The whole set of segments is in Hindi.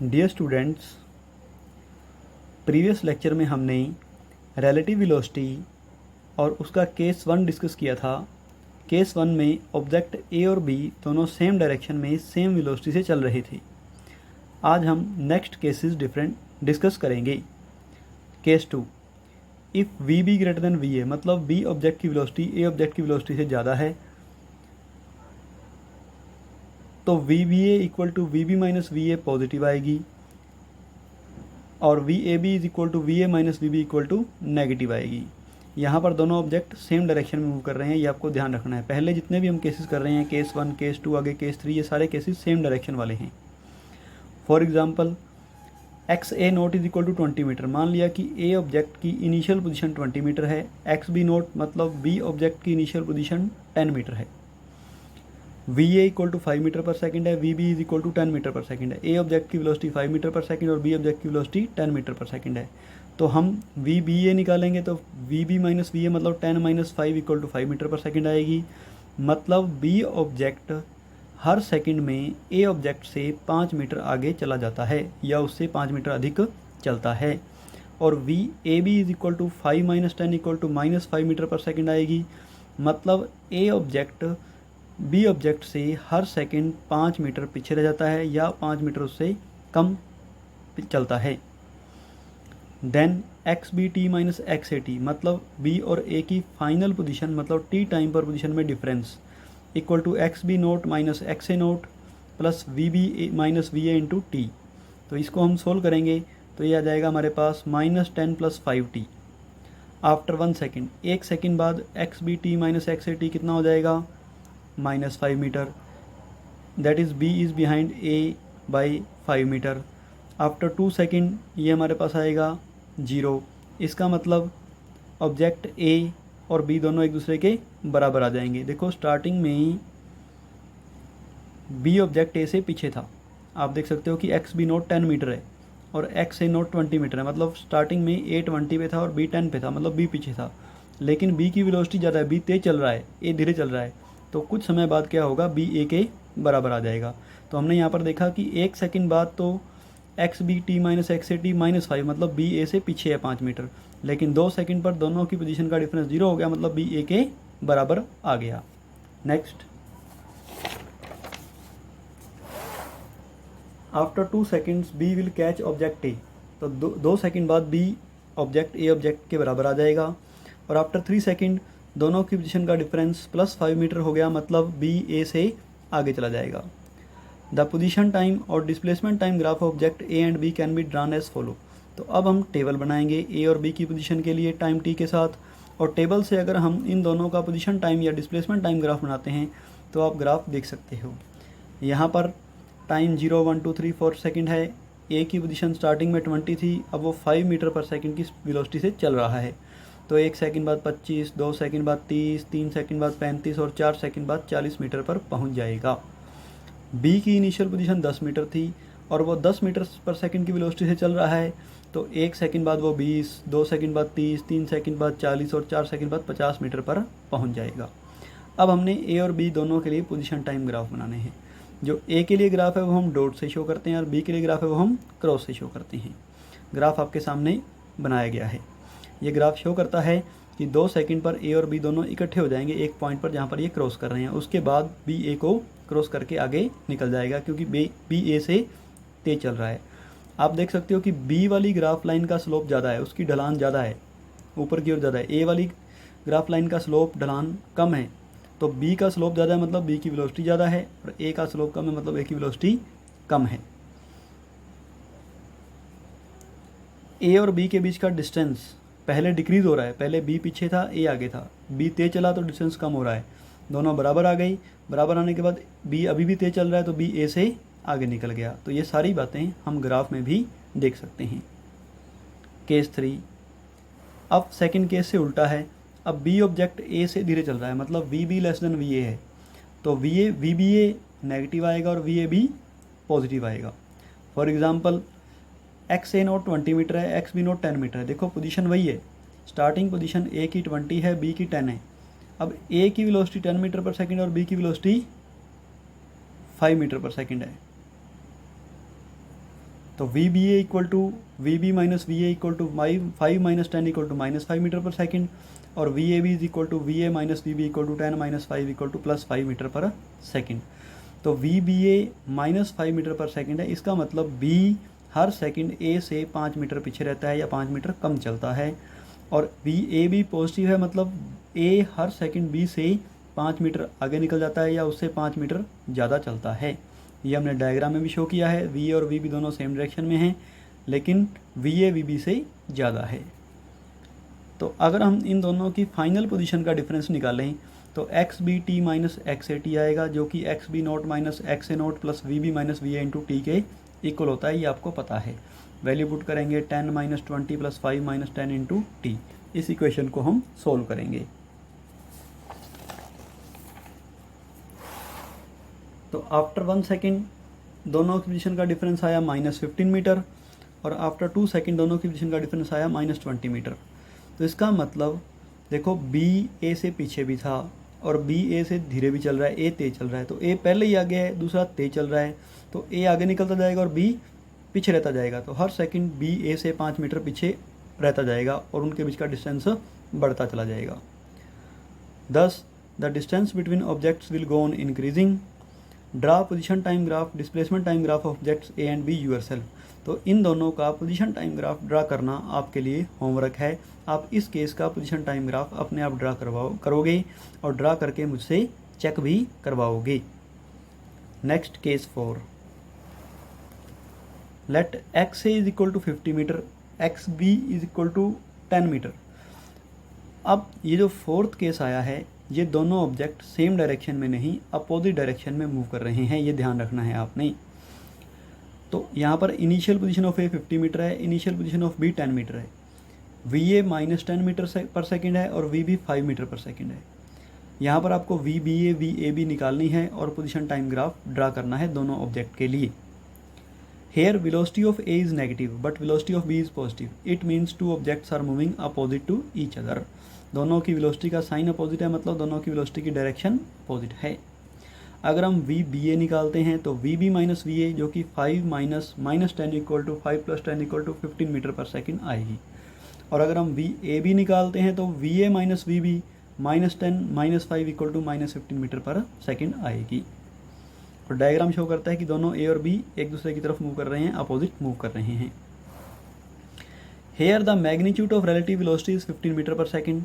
डियर स्टूडेंट्स, प्रीवियस लेक्चर में हमने रिलेटिव वेलोसिटी और उसका केस 1 डिस्कस किया था। केस 1 में ऑब्जेक्ट ए और बी दोनों सेम डायरेक्शन में सेम वेलोसिटी से चल रहे थे। आज हम नेक्स्ट केसेस डिफरेंट डिस्कस करेंगे। Case 2, if v B greater than v A, मतलब बी ऑब्जेक्ट की वेलोसिटी ए ऑब्जेक्ट की वेलोसिटी से ज़्यादा है, तो v B A equal to v B minus v A positive आएगी और v A B is equal to v A minus v B equal to negative आएगी। यहाँ पर दोनों ऑब्जेक्ट सेम डायरेक्शन में मूव कर रहे हैं, ये आपको ध्यान रखना है। पहले जितने भी हम केसेस कर रहे हैं, केस 1, केस 2, आगे केस 3, ये सारे केसेस सेम डायरेक्शन वाले हैं। For x A naught is equal to 20 metre. मान लिया कि ए ऑब्जेक्ट की इनिशियल पोजीशन 20 मीटर है, एक्स बी नोट मतलब बी ऑब्जेक्ट की इनिशियल पोजीशन 10 मीटर है। We A equal to 5 metre per second है, v B is equal to 10 metre per second है। ए ऑब्जेक्ट की वेलोसिटी 5 मीटर पर सेकंड और बी ऑब्जेक्ट की वेलोसिटी 10 मीटर पर सेकंड है। तो हम वी बी ए निकालेंगे तो v B minus v A मतलब 10 minus 5 equal to 5 metre per second आएगी। मतलब बी ऑब्जेक्ट हर सेकंड में ए ऑब्जेक्ट से 5 मीटर आगे चला जाता है या उससे 5 मीटर अधिक चलता है। और v A B is equal to 5 minus 10 equal to minus 5 metre per second आएगी। मतलब ए ऑब्जेक्ट बी ऑब्जेक्ट से हर सेकंड 5 मीटर पीछे रह जाता है या 5 मीटर उससे कम चलता है। Then x B t minus x A t, मतलब बी और ए की फाइनल पोजीशन मतलब टी टाइम पर पोजीशन में difference equal to x B naught minus x A naught plus v B minus v A into t. तो इसको हम सोल्व करेंगे तो ये आ जाएगा हमारे पास -10 + 5t आफ्टर 1 सेकेंड। 1 सेकेंड बाद x B t minus x A t कितना हो जाएगा? -5 metre. That is B is behind A by 5 metre. After 2 second ये हमारे पास आएगा 0। इसका मतलब ऑब्जेक्ट ए और बी दोनों एक दूसरे के बराबर आ जाएंगे। देखो स्टार्टिंग में ही बी ऑब्जेक्ट ए से पीछे था। आप देख सकते हो कि एक्स बी नोट 10 मीटर है और एक्स ए नोट 20 मीटर है। मतलब स्टार्टिंग में ए 20 पे था और बी 10 पे था, मतलब बी पीछे था। लेकिन बी की वेलोसिटी ज़्यादा है, बी तेज चल रहा है, ए धीरे चल रहा है। तो कुछ समय बाद क्या होगा? बी ए के बराबर आ जाएगा। तो हमने यहाँ पर देखा कि 1 सेकंड बाद तो x B t minus x A t -5, मतलब बी ए से पीछे है 5 मीटर। लेकिन 2 सेकंड पर दोनों की पोजीशन का डिफरेंस 0 हो गया, मतलब बी ए के बराबर आ गया। Next, after 2 seconds B will catch object A. तो 2 सेकेंड बाद बी ऑब्जेक्ट ए ऑब्जेक्ट के बराबर आ जाएगा। और आफ्टर 3 सेकेंड दोनों की पोजीशन का डिफरेंस +5 मीटर हो गया, मतलब बी ए से आगे चला जाएगा। द पोजीशन टाइम और displacement time graph object A and B can be drawn as follow. तो अब हम टेबल बनाएंगे ए और बी की पोजीशन के लिए टाइम टी के साथ। और टेबल से अगर हम इन दोनों का पोजीशन टाइम या डिस्प्लेसमेंट टाइम ग्राफ बनाते हैं तो आप ग्राफ देख सकते हो। यहाँ पर टाइम 0, 1, 2, 3, 4 सेकेंड है। ए की पोजीशन स्टार्टिंग में 20 थी, अब वो 5 मीटर पर सेकंड की वेलोसिटी से चल रहा है। तो 1 सेकंड बाद 25, 2 सेकंड बाद 30, 3 सेकंड बाद 35 और 4 सेकंड बाद 40 मीटर पर पहुंच जाएगा। बी की इनिशियल पोजीशन 10 मीटर थी और वो 10 मीटर पर सेकंड की वेलोसिटी से चल रहा है। तो 1 सेकंड बाद वो 20, 2 सेकंड बाद 30, 3 सेकंड बाद 40 और 4 सेकंड बाद 50 मीटर पर पहुंच जाएगा। अब हमने ए और बी दोनों के लिए पोजीशन टाइम ग्राफ बनाने हैं। जो ए के लिए ग्राफ है वो हम डॉट से शो करते हैं और बी के लिए ग्राफ है वो हम क्रॉस से शो करते हैं। ग्राफ आपके सामने बनाया गया है। ये ग्राफ शो करता है कि 2 सेकंड पर ए और बी दोनों इकट्ठे हो जाएंगे एक पॉइंट पर जहाँ पर ये क्रॉस कर रहे हैं। उसके बाद बी ए को क्रॉस करके आगे निकल जाएगा, क्योंकि बी ए से तेज चल रहा है। आप देख सकते हो कि बी वाली ग्राफ लाइन का स्लोप ज़्यादा है, उसकी ढलान ज़्यादा है, ऊपर की ओर ज़्यादा है। ए वाली ग्राफ लाइन का स्लोप ढलान कम है। तो बी का स्लोप ज़्यादा है मतलब बी की वेलोसिटी ज़्यादा है, और ए का स्लोप कम है मतलब ए की वेलोसिटी कम है। ए और बी के बीच का डिस्टेंस पहले डिक्रीज़ हो रहा है। पहले बी पीछे था, ए आगे था। बी तेज चला तो डिस्टेंस कम हो रहा है। दोनों बराबर आ गई। बराबर आने के बाद बी अभी भी तेज चल रहा है तो बी ए से आगे निकल गया। तो ये सारी बातें हम ग्राफ में भी देख सकते हैं। केस 3, अब सेकंड केस से उल्टा है। अब बी ऑब्जेक्ट ए से धीरे चल रहा है, मतलब v B less than v A है। तो वी बी ए नेगेटिव आएगा और वी ए बी पॉजिटिव आएगा। For x A naught 20 metre है, एक्स बी नोट 10 मीटर है। देखो पोजीशन वही है, स्टार्टिंग पोजीशन ए की 20 है, बी की 10 है। अब ए की वेलोसिटी 10 मीटर पर सेकंड और बी की वेलोसिटी 5 मीटर पर सेकंड है। तो v B A equal to v B minus v A equal to 5 minus 10 equal to -5 metre per second, और v A B is equal to v A minus v B equal to 10 minus 5 equal to +5 metre per second. तो v B A -5 metre per second है, इसका मतलब बी हर सेकंड ए से 5 मीटर पीछे रहता है या 5 मीटर कम चलता है, और वी ए बी पॉजिटिव है, मतलब ए हर सेकंड बी से 5 मीटर आगे निकल जाता है या उससे 5 मीटर ज़्यादा चलता है। ये हमने डायग्राम में भी शो किया है। वी ए और वी बी दोनों सेम डायरेक्शन में हैं, लेकिन वी ए वी बी से ज़्यादा है। तो अगर हम इन दोनों की फाइनल पोजीशन का डिफरेंस निकालें तो x B t minus x A t आएगा, जो कि x B naught minus x A naught plus v B minus v A into t के इक्वल होता है। ये आपको पता है। वैल्यू पुट करेंगे 10 minus 20 plus 5 minus 10 into T. इस इक्वेशन को हम सोल्व करेंगे। तो आफ्टर 1 सेकेंड दोनों की पोजीशन का डिफरेंस आया -15 मीटर, और आफ्टर 2 सेकेंड दोनों की पोजीशन का डिफरेंस आया -20 मीटर। तो इसका मतलब देखो बी ए से पीछे भी था और बी ए से धीरे भी चल रहा है, ए तेज चल रहा है। तो ए पहले ही आगे है, दूसरा तेज चल रहा है, तो ए आगे निकलता जाएगा और बी पीछे रहता जाएगा। तो हर सेकंड बी ए से 5 मीटर पीछे रहता जाएगा और उनके बीच का डिस्टेंस बढ़ता चला जाएगा। Thus the distance between objects will go on increasing. Draw position time graph, displacement time graph of objects A and B yourself. तो इन दोनों का पोजीशन टाइम ग्राफ ड्रा करना आपके लिए होमवर्क है। आप इस केस का पोजीशन टाइम ग्राफ अपने आप ड्रा करोगे और ड्रा करके मुझसे चेक भी करवाओगे। Next case 4, let x A is equal to 50 metre, x B is equal to 10 metre. अब ये जो फोर्थ केस आया है, ये दोनों ऑब्जेक्ट सेम डायरेक्शन में नहीं, अपोजिट डायरेक्शन में मूव कर रहे हैं, ये ध्यान रखना है आपने। तो यहाँ पर initial position of A 50 metre है, initial position of B 10 metre है, we A -10 metre per second है और V B 5 metre per second है। यहाँ पर आपको वी बी ए बी निकालनी है और पोजीशन टाइम ग्राफ ड्रा करना है दोनों ऑब्जेक्ट के लिए। Here velocity of A is negative but velocity of B is positive, it means 2 objects are moving opposite to each other. दोनों की वेलोसिटी का साइन अपोजिट है, मतलब दोनों की वेलोसिटी की डायरेक्शन अपोजिट है। अगर हम वी बी ए निकालते हैं तो v B minus v A, जो कि 5 minus -10 equal to 5 + 10 equal to 15 metre per second आएगी। और अगर हम वी ए बी निकालते हैं तो v A minus v B -10 -5 equal to -15 metre per second आएगी। और डायग्राम शो करता है कि दोनों ए और बी एक दूसरे की तरफ मूव कर रहे हैं, अपोजिट मूव कर रहे हैं। Here the magnitude of relative velocity is 15 metre per second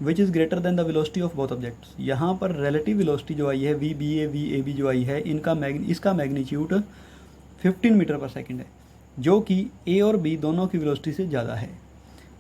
which is greater than the velocity of both objects. यहाँ पर रिलेटिव वेलोसिटी जो आई है वी बी ए बी जो आई है, इसका मैग्नीट्यूड 15 मीटर पर सेकेंड है, जो कि ए और बी दोनों की वेलोसिटी से ज़्यादा है।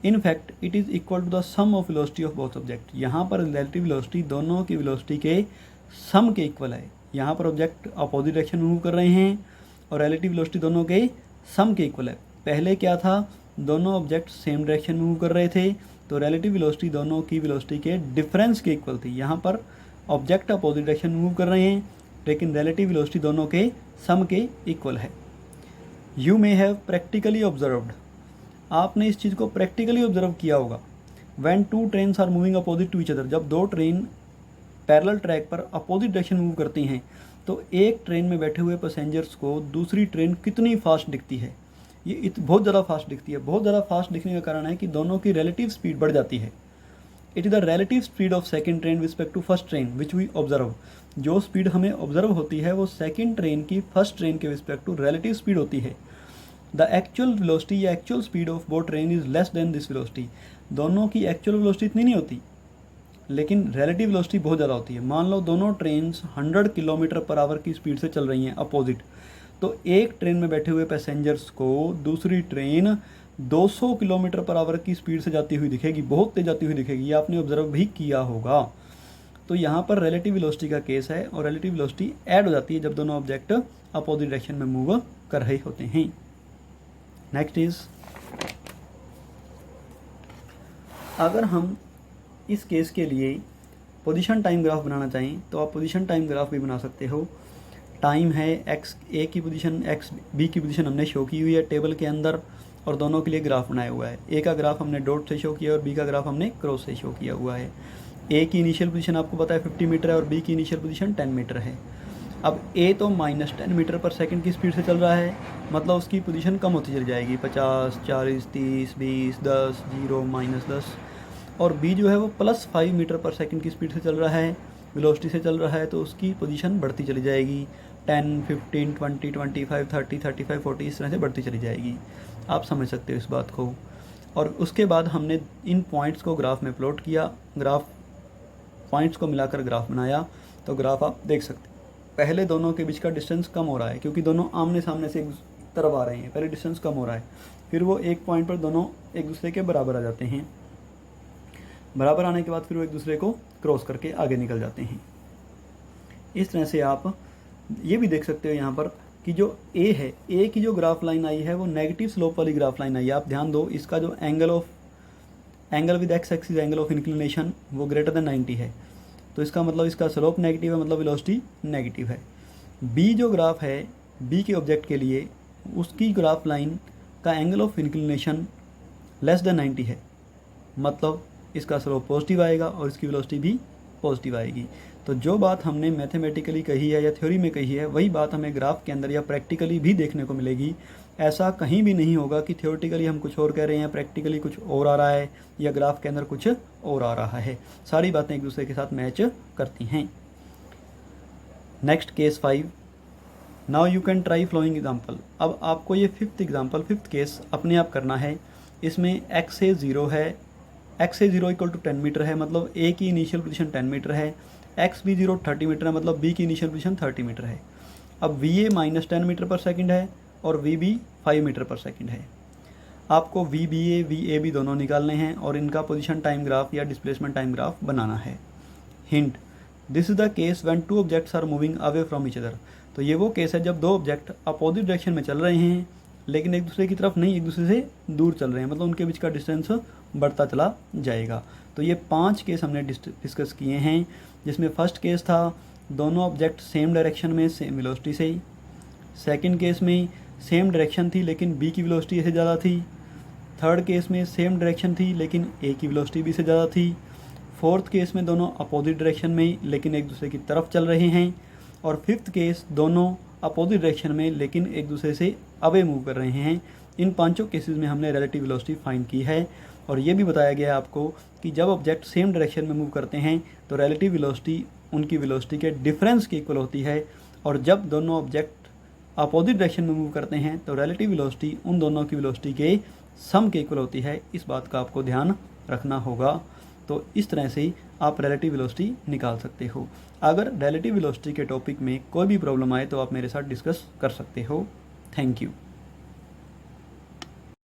In fact it is equal to the sum of velocity of both object. यहाँ पर रिलेटिव वेलोसिटी दोनों की वेलोसिटी के सम के इक्वल है। यहाँ पर ऑब्जेक्ट अपोजिट डायरेक्शन में मूव कर रहे हैं और रिलेटिव वेलोसिटी दोनों के सम के इक्वल है। पहले क्या था, दोनों ऑब्जेक्ट सेम डायरेक्शन में मूव कर रहे थे, तो रिलेटिव वेलोसिटी दोनों की वेलोसिटी के डिफरेंस के इक्वल थी। यहाँ पर ऑब्जेक्ट अपोजिट डायरेक्शन में मूव कर रहे हैं, लेकिन रिलेटिव वेलोसिटी दोनों के सम के इक्वल है। You may have practically observed, आपने इस चीज़ को प्रैक्टिकली ऑब्जर्व किया होगा। When 2 trains are moving opposite to each other, जब 2 ट्रेन पैरेलल ट्रैक पर अपोजिट डायरेक्शन मूव करती हैं तो एक ट्रेन में बैठे हुए पैसेंजर्स को दूसरी ट्रेन कितनी फास्ट दिखती है। ये बहुत ज़्यादा फास्ट दिखती है। बहुत ज़्यादा फास्ट दिखने का कारण है कि दोनों की रिलेटिव स्पीड बढ़ जाती है। It is the relative speed of second train respect to first train which we observe. जो स्पीड हमें ऑब्जर्व होती है वो सेकंड ट्रेन की फर्स्ट ट्रेन के रिस्पेक्ट टू रिलेटिव स्पीड होती है। द एक्चुअल वेलोसिटी या actual speed of both train is less than this velocity. दोनों की एक्चुअल वेलोसिटी इतनी नहीं होती, लेकिन रिलेटिव वेलोसिटी बहुत ज़्यादा होती है। मान लो दोनों ट्रेन्स 100 किलोमीटर पर आवर की स्पीड से चल रही हैं अपोजिट, तो एक ट्रेन में बैठे हुए पैसेंजर्स को दूसरी ट्रेन 200 किलोमीटर पर आवर की स्पीड से जाती हुई दिखेगी, बहुत तेज जाती हुई दिखेगी। ये आपने ऑब्जर्व भी किया होगा। तो यहाँ पर रिलेटिव वेलोसिटी का केस है और रिलेटिव वेलोसिटी ऐड हो जाती है जब दोनों ऑब्जेक्ट अपोजिट डायरेक्शन में मूव कर रहे होते हैं। नेक्स्ट इज, अगर हम इस केस के लिए पोजीशन टाइम ग्राफ बनाना चाहें तो आप पोजीशन टाइम ग्राफ भी बना सकते हो। टाइम है एक्स ए की पोजीशन, एक्स बी की पोजीशन हमने शो की हुई है टेबल के अंदर और दोनों के लिए ग्राफ बनाया हुआ है। ए का ग्राफ हमने डॉट से शो किया और बी का ग्राफ हमने क्रॉस से शो किया हुआ है। ए की इनिशियल पोजीशन आपको पता है 50 मीटर है और बी की इनिशियल पोजीशन 10 मीटर है। अब ए तो -10 मीटर पर सेकंड की स्पीड से चल रहा है, मतलब उसकी पोजीशन कम होती चली जाएगी, 50, 40, 30, 20, 10, 0, -10। और बी जो है वो +5 मीटर पर सेकंड की स्पीड से चल रहा है, वेलोसिटी से चल रहा है, तो उसकी पोजीशन बढ़ती चली जाएगी, 10, 15, 20, 25, 30, 35, 40 इस तरह से बढ़ती चली जाएगी। आप समझ सकते हो इस बात को। और उसके बाद हमने इन पॉइंट्स को ग्राफ में प्लॉट किया, ग्राफ पॉइंट्स को मिलाकर ग्राफ बनाया, तो ग्राफ आप देख सकते हैं। पहले दोनों के बीच का डिस्टेंस कम हो रहा है क्योंकि दोनों आमने सामने से एक तरफ आ रहे हैं, पहले डिस्टेंस कम हो रहा है, फिर वो एक पॉइंट पर दोनों एक दूसरे के बराबर आ जाते हैं, बराबर आने के बाद फिर वो एक दूसरे को क्रॉस करके आगे निकल जाते हैं। इस तरह से आप ये भी देख सकते हो यहाँ पर कि जो ए है, ए की जो ग्राफ लाइन आई है वो नेगेटिव स्लोप वाली ग्राफ लाइन आई है। आप ध्यान दो, इसका जो angle with x axis, angle of inclination वो ग्रेटर देन 90 है, तो इसका मतलब इसका स्लोप नेगेटिव है, मतलब वेलोसिटी नेगेटिव है। बी जो ग्राफ है, बी के ऑब्जेक्ट के लिए उसकी ग्राफ लाइन का angle of inclination less than 90 है, मतलब इसका स्लोप पॉजिटिव आएगा और इसकी वेलोसिटी भी पॉजिटिव आएगी। तो जो बात हमने मैथमेटिकली कही है या थ्योरी में कही है, वही बात हमें ग्राफ के अंदर या प्रैक्टिकली भी देखने को मिलेगी। ऐसा कहीं भी नहीं होगा कि थ्योरेटिकली हम कुछ और कह रहे हैं, प्रैक्टिकली कुछ और आ रहा है, या ग्राफ के अंदर कुछ और आ रहा है। सारी बातें एक दूसरे के साथ मैच करती हैं। Next case 5, now you can try following example. अब आपको ये फिफ्थ केस अपने आप करना है। इसमें x से 0 है, x से 0 = 10 मीटर है, मतलब a की इनिशियल पोजीशन 10 मीटर है, x भी 0 30 मीटर है, मतलब b की इनिशियल पोजीशन 30 मीटर है। अब va -10 मीटर पर सेकंड है और vb 5 मीटर पर सेकंड है। आपको vba vab दोनों निकालने हैं और इनका पोजीशन टाइम ग्राफ या डिस्प्लेसमेंट टाइम ग्राफ बनाना है। Hint, this is the case when two objects are moving away from each other. तो ये वो केस है जब दो ऑब्जेक्ट अपोजिट डायरेक्शन में चल रहे हैं लेकिन एक दूसरे की तरफ नहीं, एक दूसरे से दूर चल रहे हैं, मतलब उनके बीच का डिस्टेंस बढ़ता चला जाएगा। तो ये 5 केस हमने डिस्कस किए हैं, जिसमें फर्स्ट केस था दोनों ऑब्जेक्ट सेम डायरेक्शन में सेम वेलोसिटी से। सेकंड केस में सेम डायरेक्शन थी लेकिन बी की वेलोसिटी से ज़्यादा थी। थर्ड केस में सेम डायरेक्शन थी लेकिन ए की वेलोसिटी बी से ज़्यादा थी। फोर्थ केस में दोनों अपोजिट डायरेक्शन में लेकिन एक दूसरे की तरफ चल रहे हैं। और फिफ्थ केस दोनों अपोजिट डायरेक्शन में लेकिन एक दूसरे से अवे मूव कर रहे हैं। इन पांचों केसेस में हमने रिलेटिव वेलोसिटी फाइंड की है और ये भी बताया गया है आपको कि जब ऑब्जेक्ट सेम डायरेक्शन में मूव करते हैं तो रिलेटिव वेलोसिटी उनकी वेलोसिटी के डिफरेंस की इक्वल होती है, और जब दोनों ऑब्जेक्ट अपोजिट डायरेक्शन में मूव करते हैं तो रिलेटिव वेलोसिटी उन दोनों की वेलोसिटी के सम के इक्वल होती है। इस बात का आपको ध्यान रखना होगा। तो इस तरह से आप रिलेटिव वेलोसिटी निकाल सकते हो। अगर रिलेटिव वेलोसिटी के टॉपिक में कोई भी प्रॉब्लम आए तो आप मेरे साथ डिस्कस कर सकते हो। Thank you.